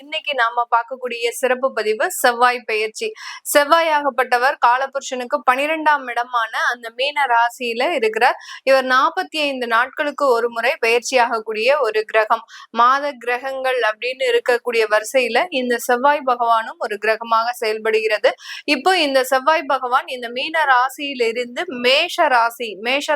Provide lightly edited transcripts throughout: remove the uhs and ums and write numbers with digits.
இன்னைக்கு நாம பார்க்கக்கூடிய சிறப்பு பதிவு செவ்வாய் பெயர்ச்சி. செவ்வாயாகப்பட்டவர் காலபுருஷனுக்கு 12ஆம் இடமான அந்த மீன ராசியில இருக்கிறார். இவர் 45 நாட்களுக்கு ஒரு முறை பெயர்ச்சியாகக்கூடிய ஒரு கிரகம். மாத கிரகங்கள் அப்படின்னு இருக்கக்கூடிய வரிசையில இந்த செவ்வாய் பகவானும் ஒரு கிரகமாக செயல்படுகிறது. இப்போ இந்த செவ்வாய் பகவான் இந்த மீன ராசியிலிருந்து மேஷ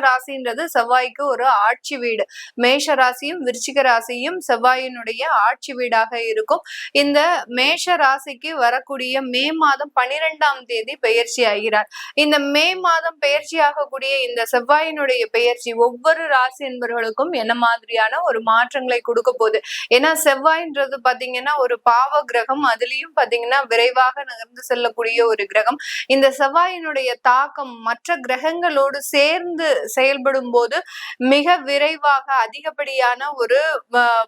ராசின்றது செவ்வாய்க்கு ஒரு ஆட்சி வீடு. மேஷ ராசியும் விருச்சிக ராசியும் செவ்வாயினுடைய ஆட்சி வீடாக இருக்கும். இந்த மேஷ ராசிக்கு வரக்கூடிய மே மாதம் 12ஆம் தேதி பெயர்ச்சி ஆகிறார். இந்த மே மாதம் பெயர்ச்சி ஆகக்கூடிய இந்த செவ்வாயினுடைய பெயர்ச்சி ஒவ்வொரு ராசி என்பவர்களுக்கும் என்ன மாதிரியான ஒரு மாற்றங்களை கொடுக்க போகுது. ஏன்னா செவ்வாய்ன்றது பாத்தீங்கன்னா ஒரு பாவ கிரகம், அதுலயும் பாத்தீங்கன்னா விரைவாக நகர்ந்து செல்லக்கூடிய ஒரு கிரகம். இந்த செவ்வாயினுடைய தாக்கம் மற்ற கிரகங்களோடு சேர்ந்து செயல்படும் போது மிக விரைவாக அதிகப்படியான ஒரு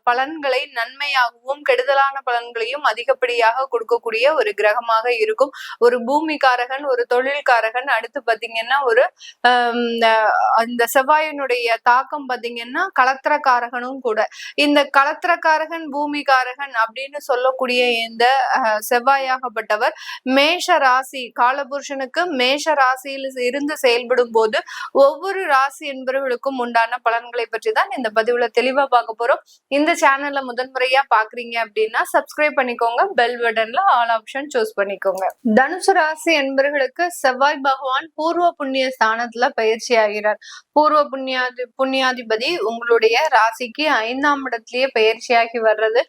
பலன்களை நன்மையாகவும் கெடுதலான பலன்களையும் அதிகப்படியாக கொடுக்கக்கூடிய ஒரு கிரகமாக இருக்கும். ஒரு பூமிக்காரகன், ஒரு தொழில்காரகன், அடுத்து பாத்தீங்கன்னா ஒரு இந்த செவ்வாயினுடைய தாக்கம் பாத்தீங்கன்னா கலத்திரக்காரகனும் கூட. இந்த கலத்திரக்காரகன் பூமிக்காரகன் அப்படின்னு சொல்லக்கூடிய இந்த செவ்வாயாகப்பட்டவர் மேஷ ராசி காலபுருஷனுக்கு மேஷ ராசியில் இருந்து செயல்படும் போது ஒவ்வொரு ராசி என்பவர்களுக்கும் உண்டான பலன்களை பற்றி தான் இந்த பதிவுல தெளிவா பார்க்க போறோம். இந்த சேனல்ல முதன்முறையா பாக்குறீங்க அப்படின்னா சப்ஸ்கிரைப் பண்ணிக்கோங்க, பெல் பட்டன்ல ஆல் ஆப்ஷன் சூஸ் பண்ணிக்கோங்க. தனுசு ராசி என்பவர்களுக்கு செவ்வாய் பகவான் பூர்வ புண்ணிய ஸ்தானத்துல பயிற்சி ஆகிறார். பூர்வ புண்ணியாதிபதி உங்களுடைய ராசிக்கு 5ஆம் இடத்திலேயே பயிற்சியாகி வர்றது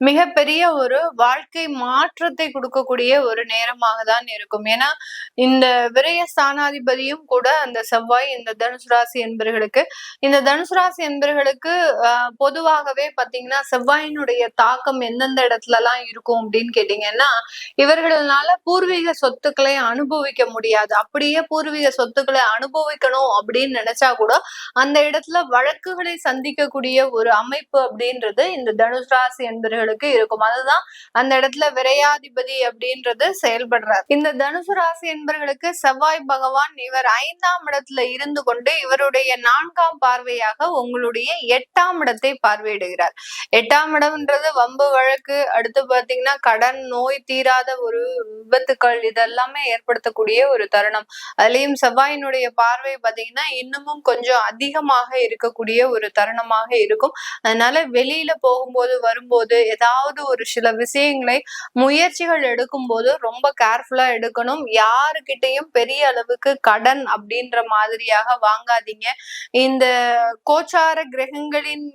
மிகப்பெரிய ஒரு வாழ்க்கை மாற்றத்தை கொடுக்கக்கூடிய ஒரு நேரமாக தான் இருக்கும். ஏன்னா இந்த விரய ஸ்தானாதிபதியும் கூட அந்த செவ்வாய் இந்த தனுசு ராசி என்பவர்களுக்கு பொதுவாகவே பாத்தீங்கன்னா செவ்வாயினுடைய தாக்கம் எந்தெந்த இடத்துல எல்லாம் இருக்கும் அப்படின்னு கேட்டீங்கன்னா, இவர்களால பூர்வீக சொத்துக்களை அனுபவிக்க முடியாது. அப்படியே பூர்வீக சொத்துக்களை அனுபவிக்கணும் அப்படின்னு நினைச்சா கூட அந்த இடத்துல வழக்குகளை சந்திக்கக்கூடிய ஒரு அமைப்பு அப்படின்றது இந்த தனுசு ராசி என்பவர்களுக்கு இருக்கும். அதுதான் அந்த இடத்துல விரையாதிபதி அப்படின்றது செயல்படுறார். இந்த தனுசு ராசி என்பவர்களுக்கு செவ்வாய் பகவான் இவர் 5ஆம் இடத்துல இருந்து கொண்டு இவருடைய 4ஆம் பார்வையாக உங்களுடைய 8ஆம் இடத்தை பார்வையிடுகிறார். 8ஆம் இடம்ன்றது வம்பு வழக்கு, அடுத்து பாத்தீங்கன்னா கடன், நோய் தீராத ஒரு விபத்துக்கள், இதெல்லாமே ஏற்படுத்தக்கூடிய ஒரு தருணம். அதுலயும் செவ்வாயினுடைய பார்வை பாத்தீங்கன்னா இன்னமும் கொஞ்சம் அதிகமாக இருக்கக்கூடிய ஒரு தருணமாக இருக்கும். அதனால வெளியில போகும்போது வரும்போது ஏதாவது ஒரு சில விஷயங்களை முயற்சிகள் எடுக்கும் போது ரொம்ப கேர்ஃபுல்லா எடுக்கணும். யாருக்கிட்டையும் பெரிய அளவுக்கு கடன் அப்படின்ற மாதிரியாக வாங்காதீங்க. இந்த கோச்சார கிரகங்களின்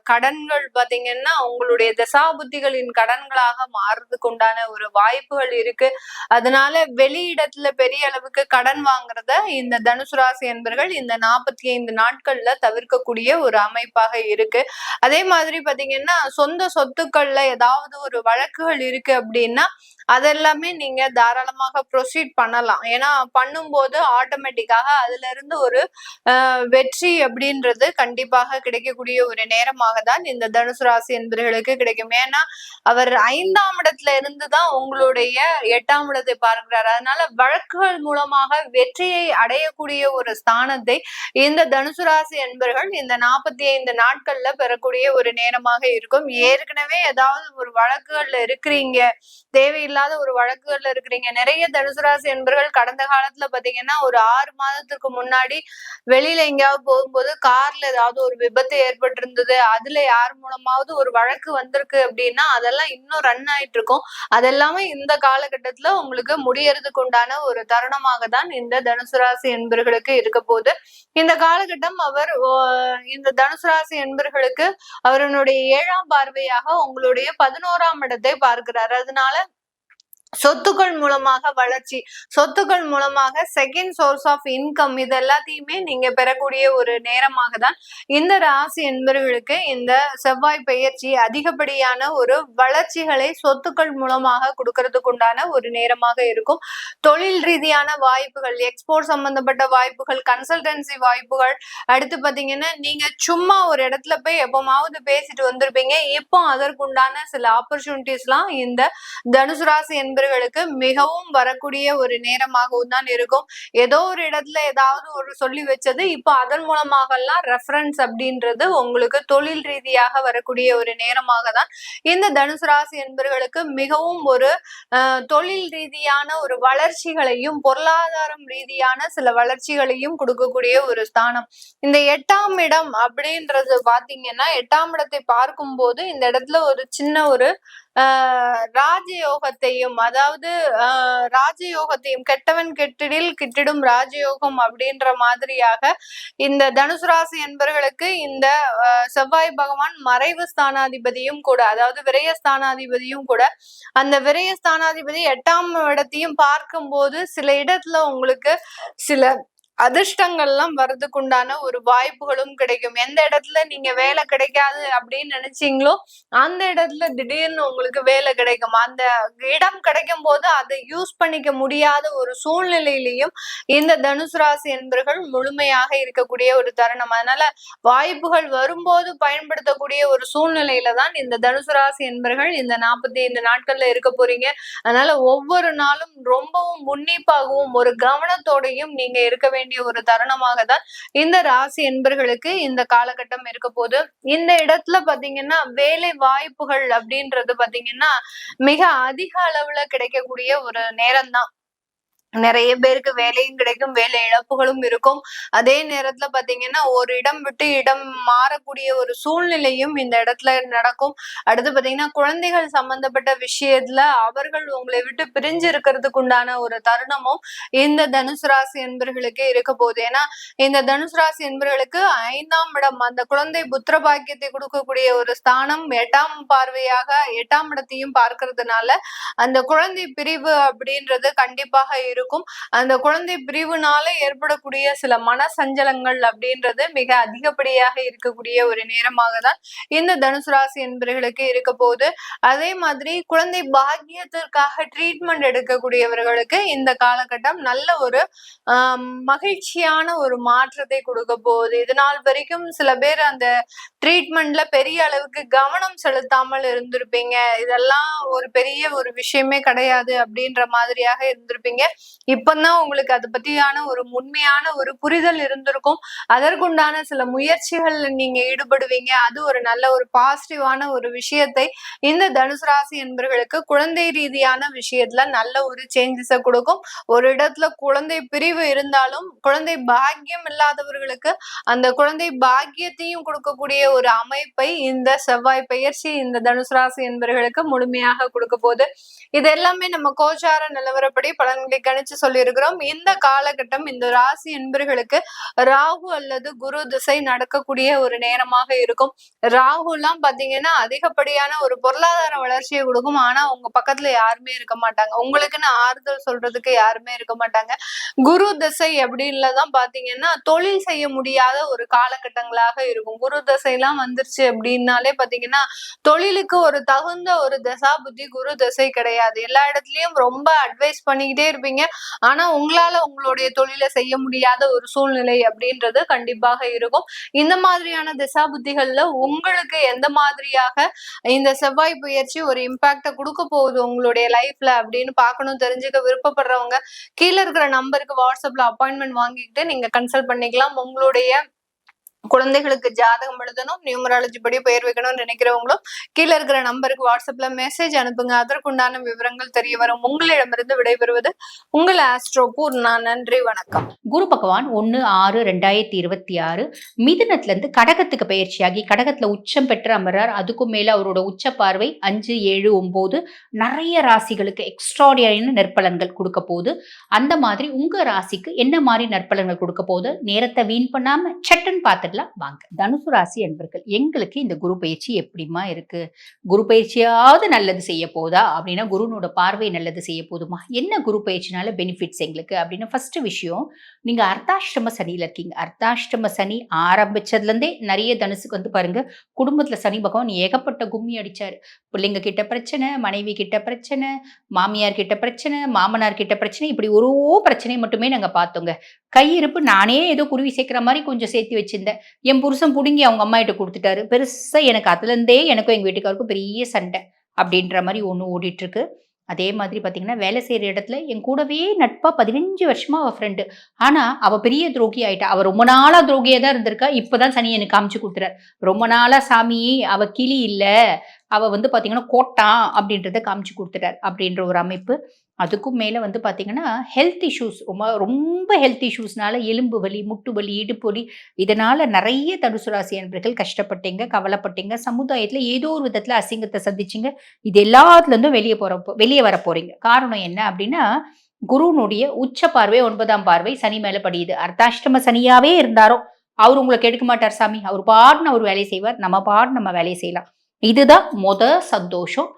கடன்கள் பாத்தீங்கன்னா உங்களுடைய தசாபுத்திகளின் கடன்களாக மாறுறதுக்கு உண்டான ஒரு வாய்ப்புகள் இருக்கு. அதனால வெளியிடத்துல பெரிய அளவுக்கு கடன் வாங்குறத இந்த தனுசு ராசி என்பவர்கள் இந்த 45 நாட்கள்ல தவிர்க்கக்கூடிய ஒரு அமைப்பாக இருக்கு. அதே மாதிரி பாத்தீங்கன்னா சொந்த சொத்துக்கள்ல ஏதாவது ஒரு வழக்குகள் இருக்கு அப்படின்னா அதெல்லாமே நீங்க தாராளமாக ப்ரொசீட் பண்ணலாம். ஏன்னா பண்ணும்போது ஆட்டோமேட்டிக்காக அதுல இருந்து ஒரு வெற்றி அப்படின்றது கண்டிப்பாக கிடைக்கக்கூடிய ஒரு நேரமாக தான் இந்த தனுசு ராசி என்பவர்களுக்கு கிடைக்கும். ஏன்னா அவர் 5ஆம் இடத்துல இருந்துதான் உங்களுடைய 8ஆம் இடத்தை பார்க்கிறார். அதனால வழக்குகள் மூலமாக வெற்றியை அடையக்கூடிய ஒரு ஸ்தானத்தை இந்த தனுசு ராசி என்பவர்கள் இந்த 45 நாட்கள்ல பெறக்கூடிய ஒரு நேரமாக இருக்கும். ஏற்கனவே ஏதாவது ஒரு வழக்குகள்ல இருக்கிறீங்க, தேவையில்லாத ஒரு வழக்குகள்ல இருக்கிறீங்க. நிறைய தனுசு ராசி என்பவர்கள் கடந்த காலத்துல பாத்தீங்கன்னா ஒரு 6 மாதத்துக்கு முன்னாடி வெளியில எங்கேயாவது போகும்போது கார்ல ஏதாவது ஒரு விபத்து ஏற்பட்டு இருந்தது, அதுல யார் மூலமாவது ஒரு வழக்கு வந்திருக்கு அப்படின்னா அதெல்லாம் இன்னும் ரன் ஆயிட்டு இருக்கும். அதெல்லாமே இந்த காலகட்டத்துல உங்களுக்கு முடியறதுக்கு உண்டான ஒரு தருணமாக தான் இந்த தனுசு ராசி என்பவர்களுக்கு இருக்க போகுது. இந்த காலகட்டம் அவர் இந்த தனுசு ராசி என்பவர்களுக்கு அவருடைய 7ஆம் பார்வையாக உங்களுடைய 11ஆம் இடத்தை பார்க்கிறார். அதனால சொத்துக்கள் மூலமாக வளர்ச்சி, சொத்துக்கள் மூலமாக செகண்ட் சோர்ஸ் ஆஃப் இன்கம், இது எல்லாத்தையுமே நீங்க பெறக்கூடிய ஒரு நேரமாக தான் இந்த ராசி என்பவர்களுக்கு இந்த செவ்வாய் பெயர்ச்சி அதிகப்படியான ஒரு வளர்ச்சிகளை சொத்துக்கள் மூலமாக கொடுக்கறதுக்கு உண்டான ஒரு நேரமாக இருக்கும். தொழில் ரீதியான வாய்ப்புகள், எக்ஸ்போர்ட் சம்பந்தப்பட்ட வாய்ப்புகள், கன்சல்டன்சி வாய்ப்புகள், அடுத்து பாத்தீங்கன்னா நீங்க சும்மா ஒரு இடத்துல போய் எப்பமாவது பேசிட்டு வந்திருப்பீங்க, இப்போ அதற்குண்டான சில ஆப்பர்ச்சுனிட்டிஸ் எல்லாம் இந்த தனுசு ராசி என்பர்களுக்கு மிகவும் வரக்கூடிய ஒரு நேரமாகவும் தான் இருக்கும். ஏதோ ஒரு இடத்துல ஏதாவது ஒரு சொல்லி வச்சது இப்ப அதன் மூலமாகலாம் ரெஃபரன்ஸ் அப்படின்றது உங்களுக்கு தொழில் ரீதியாக வரக்கூடிய ஒரு நேரமாக தான் இந்த தனுசு ராசி என்பர்களுக்கு மிகவும் ஒரு தொழில் ரீதியான ஒரு வளர்ச்சிகளையும் பொருளாதாரம் ரீதியான சில வளர்ச்சிகளையும் கொடுக்கக்கூடிய ஒரு ஸ்தானம். இந்த 8ஆம் இடம் அப்படின்றது பாத்தீங்கன்னா 8ஆம் இடத்தை பார்க்கும்போது இந்த இடத்துல ஒரு சின்ன ஒரு ராஜயோகத்தையும், அதாவது ராஜயோகத்தையும், கெட்டவன் கெட்டிடில் கிட்டிடும் ராஜயோகம் அப்படின்ற மாதிரியாக இந்த தனுசு ராசி என்பர்களுக்கு இந்த செவ்வாய் பகவான் மறைவு ஸ்தானாதிபதியும் கூட, அதாவது விரயஸ்தானாதிபதியும் கூட. அந்த விரயஸ்தானாதிபதி 8ஆம் இடத்தையும் பார்க்கும்போது சில இடத்துல உங்களுக்கு சில அதிர்ஷ்டங்கள்லாம் வர்றதுக்குண்டான ஒரு வாய்ப்புகளும் கிடைக்கும். எந்த இடத்துல நீங்க வேலை கிடைக்காது அப்படின்னு நினைச்சீங்களோ அந்த இடத்துல திடீர்னு உங்களுக்கு வேலை கிடைக்கும். அந்த இடம் கிடைக்கும் போது அதை யூஸ் பண்ணிக்க முடியாத ஒரு சூழ்நிலையிலையும் இந்த தனுசு ராசி என்பர்கள் முழுமையாக இருக்கக்கூடிய ஒரு தருணம். அதனால வாய்ப்புகள் வரும்போது பயன்படுத்தக்கூடிய ஒரு சூழ்நிலையில தான் இந்த தனுசு ராசி என்பர்கள் இந்த 45 நாட்கள்ல இருக்க போறீங்க. அதனால ஒவ்வொரு நாளும் ரொம்பவும் உன்னிப்பாகவும் ஒரு கவனத்தோடையும் நீங்க இருக்க வேண்டிய ஒரு தருணமாக தான் இந்த ராசி என்பர்களுக்கு இந்த காலகட்டம் இருக்க போது. இந்த இடத்துல பாத்தீங்கன்னா வேலை வாய்ப்புகள் அப்படின்றது பாத்தீங்கன்னா மிக அதிக அளவுல கிடைக்கக்கூடிய ஒரு நேரம் தான். நிறைய பேருக்கு வேலையும் கிடைக்கும், வேலை இழப்புகளும் இருக்கும். அதே நேரத்துல பாத்தீங்கன்னா ஒரு இடம் விட்டு இடம் மாறக்கூடிய ஒரு சூழ்நிலையும் இந்த இடத்துல நடக்கும். அடுத்து பாத்தீங்கன்னா குழந்தைகள் சம்பந்தப்பட்ட விஷயத்துல அவர்கள் உங்களை விட்டு பிரிஞ்சு இருக்கிறதுக்கு உண்டான ஒரு தருணமும் இந்த தனுசு ராசி என்பர்களுக்கு இருக்க போகுது. ஏன்னா இந்த தனுசு ராசி என்பர்களுக்கு 5ஆம் இடம் அந்த குழந்தை புத்திர பாக்கியத்தை கொடுக்கக்கூடிய ஒரு ஸ்தானம் 8ஆம் பார்வையாக 8ஆம் இடத்தையும் பார்க்கறதுனால அந்த குழந்தை பிரிவு அப்படின்றது கண்டிப்பாக இருக்கும். அந்த குழந்தை பிரிவுனால ஏற்படக்கூடிய சில மன சஞ்சலங்கள் அப்படின்றது மிக அதிகப்படியாக இருக்கக்கூடிய ஒரு நேரமாக தான் இந்த தனுசு ராசி என்பர்களுக்கு இருக்க போகுது. அதே மாதிரி குழந்தை பாக்கியத்திற்காக ட்ரீட்மெண்ட் எடுக்கக்கூடியவர்களுக்கு இந்த காலகட்டம் நல்ல ஒரு மகிழ்ச்சியான ஒரு மாற்றத்தை கொடுக்க போகுது. இது நாள் வரைக்கும் சில பேர் அந்த ட்ரீட்மெண்ட்ல பெரிய அளவுக்கு கவனம் செலுத்தாமல் இருந்திருப்பீங்க. இதெல்லாம் ஒரு பெரிய ஒரு விஷயமே கிடையாது அப்படின்ற மாதிரியாக இருந்திருப்பீங்க. இப்பதான் உங்களுக்கு அதை பத்தியான ஒரு உண்மையான ஒரு புரிதல் இருந்திருக்கும். அதற்குண்டான சில முயற்சிகள் நீங்க ஈடுபடுவீங்க. அது ஒரு நல்ல ஒரு பாசிட்டிவான ஒரு விஷயத்தை இந்த தனுசு ராசி என்பர்களுக்கு குழந்தை ரீதியான விஷயத்துல நல்ல ஒரு சேஞ்சஸ கொடுக்கும். ஒரு இடத்துல குழந்தை பிரிவு இருந்தாலும் குழந்தை பாக்கியம் இல்லாதவர்களுக்கு அந்த குழந்தை பாக்கியத்தையும் கொடுக்கக்கூடிய ஒரு அமைப்பை இந்த செவ்வாய் பெயர்ச்சி இந்த தனுசு ராசி என்பர்களுக்கு முழுமையாக கொடுக்க போகுது. இது எல்லாமே நம்ம கோச்சார நிலவரப்படி பலன்களை கணிச்சு சொல்லி இருக்கிறோம். இந்த காலகட்டம் இந்த ராசி என்பர்களுக்கு ராகு அல்லது குரு திசை நடக்கக்கூடிய ஒரு நேரமாக இருக்கும். ராகு எல்லாம் பாத்தீங்கன்னா அதிகப்படியான ஒரு பொருளாதார வளர்ச்சியை கொடுக்கும். ஆனா உங்க பக்கத்துல யாருமே இருக்க மாட்டாங்க, உங்களுக்குன்னு ஆறுதல் சொல்றதுக்கு யாருமே இருக்க மாட்டாங்க. குரு திசை அப்படின்லதான் பாத்தீங்கன்னா தொழில் செய்ய முடியாத ஒரு காலகட்டங்களாக இருக்கும். குரு திசை எல்லாம் வந்துருச்சு அப்படின்னாலே பாத்தீங்கன்னா தொழிலுக்கு ஒரு தகுந்த ஒரு தசா புத்தி குரு திசை கிடையாது. எல்லா இடத்துலயும் ரொம்ப அட்வைஸ் பண்ணிக்கிட்டே இருப்பீங்க. ஆனா உங்களால உங்களுடைய தொழிலை செய்ய முடியாத ஒரு சூழ்நிலை அப்படின்றது கண்டிப்பாக இருக்கும். இந்த மாதிரியான திசா புத்திகள்ல உங்களுக்கு எந்த மாதிரியாக இந்த செவ்வாய் பயிற்சி ஒரு இம்பாக்ட கொடுக்க போகுது உங்களுடைய லைஃப்ல அப்படின்னு பார்க்கணும், தெரிஞ்சுக்க விருப்பப்படுறவங்க கீழே இருக்கிற நம்பருக்கு வாட்ஸ்அப்ல அப்பாயின்மெண்ட் வாங்கிக்கிட்டு நீங்க கன்சல்ட் பண்ணிக்கலாம். உங்களுடைய குழந்தைகளுக்கு ஜாதகம் எழுதணும், நியூமராலஜி படி பெயர் வைக்கணும்னு நினைக்கிறவங்களும் கீழே இருக்கிற நம்பருக்கு வாட்ஸ்அப்ல மெசேஜ் அனுப்புங்க. அதற்குண்டான விவரங்கள் தெரிய வரும். உங்களிடமிருந்து விடைபெறுவது உங்கள் ஆஸ்ட்ரோ பூர்ணா. நன்றி, வணக்கம். குரு பகவான் 1/6/2026 மிதுனத்துல இருந்து கடகத்துக்கு பயிற்சியாகி கடகத்துல உச்சம் பெற்று அமர்றார். அதுக்கும் மேல அவரோட உச்ச பார்வை 5, 7, 9 நிறைய ராசிகளுக்கு எக்ஸ்ட்ராடினரியான நற்பலன்கள் கொடுக்க போகுது. அந்த மாதிரி உங்க ராசிக்கு என்ன மாதிரி நற்பலன்கள் கொடுக்க போகுது நேரத்தை வீண் பண்ணாம சட்டன் பார்த்துட்டு வாங்க. தனுசு ராசி என்பர்கள், எங்களுக்கு இந்த குரு பயிற்சி எப்படிமா இருக்கு? குரு பயிற்சியாவது நல்லது செய்ய போதா அப்படின்னா குருனோட பார்வை நல்லது செய்ய போதுமா? என்ன குரு பயிற்சினால பெனிஃபிட்ஸ் எங்களுக்கு அப்படின்னு ஃபர்ஸ்ட் விஷயம், நீங்க அர்த்தாஷ்டம சனியில இருக்கீங்க. அர்த்தாஷ்டம சனி ஆரம்பிச்சதுல இருந்தே நிறைய தனுசுக்கு வந்து பாருங்க, குடும்பத்துல சனி பகவான் ஏகப்பட்ட கும்மி அடிச்சாரு. பிள்ளைங்க கிட்ட பிரச்சனை, மனைவி கிட்ட பிரச்சனை, மாமியார் கிட்ட பிரச்சனை, மாமனார் கிட்ட பிரச்சனை, இப்படி ஒரு பிரச்சனை மட்டுமே நாங்க பார்த்தோங்க. கையிருப்பு நானே ஏதோ குருவி சேர்க்கிற மாதிரி கொஞ்சம் சேர்த்து வச்சிருந்தேன். என் புருஷன் புடுங்கி அவங்க அம்மா கிட்ட கொடுத்துட்டாரு. பெருசா எனக்கு அதுல இருந்தே எனக்கும் எங்க வீட்டுக்காருக்கும் பெரிய சண்டை அப்படின்ற மாதிரி ஒண்ணு ஓடிட்டு இருக்கு. அதே மாதிரி பார்த்தீங்கன்னா, வேலை செய்ற இடத்துல என் கூடவே நட்பா 15 வருஷமா அவ ஃப்ரெண்டு. ஆனா, அவ பெரிய துரோகி ஆயிட்டா. அவ ரொம்ப நாளா துரோகியா தான் இருந்திருக்கா. இப்ப தான் சனி எனக்கு காமிச்சு குடுத்துறாரு. ரொம்ப நாளா சாமி அவ கிளி இல்ல. அவ வந்து பார்த்தீங்கன்னா, கோட்டான் அப்படின்றத காமிச்சு குடுத்துட்டார். அப்படின்ற ஒரு அமைப்பு. அதுக்கும் மேல வந்து பார்த்தீங்கன்னா, ஹெல்த் இஷ்யூஸ் ரொம்ப ரொம்ப ஹெல்த் இஷ்யூஸ்னால எலும்பு வலி, முட்டு வலி, இடுப்பு வலி இதனால நெறைய தனுசு ராசி அன்பர்கள் கஷ்டப்பட்டீங்க, கவலைப்பட்டீங்க. சமுதாயத்துல ஏதோ ஒரு விதத்துல அசிங்கத்த சந்திச்சீங்க. இது எல்லாத்துலருந்தும் வெளிய வர போறீங்க. காரணம் என்ன அப்டின்னா, குருவினுடைய உச்ச பார்வை 9ஆம் பார்வை சனி மேல படியுது. அர்த்தாஷ்டம சனியாவே இருந்தாரோ, அவரு உங்கள கெடுக்க மாட்டார் சாமி. அவரு பாட்டுன்னு அவரு வேலைய செய்வார். நம்ம பாட்டுன்னு நம்ம வேலைய செய்யலாம். இதுதான் சந்தோஷம்.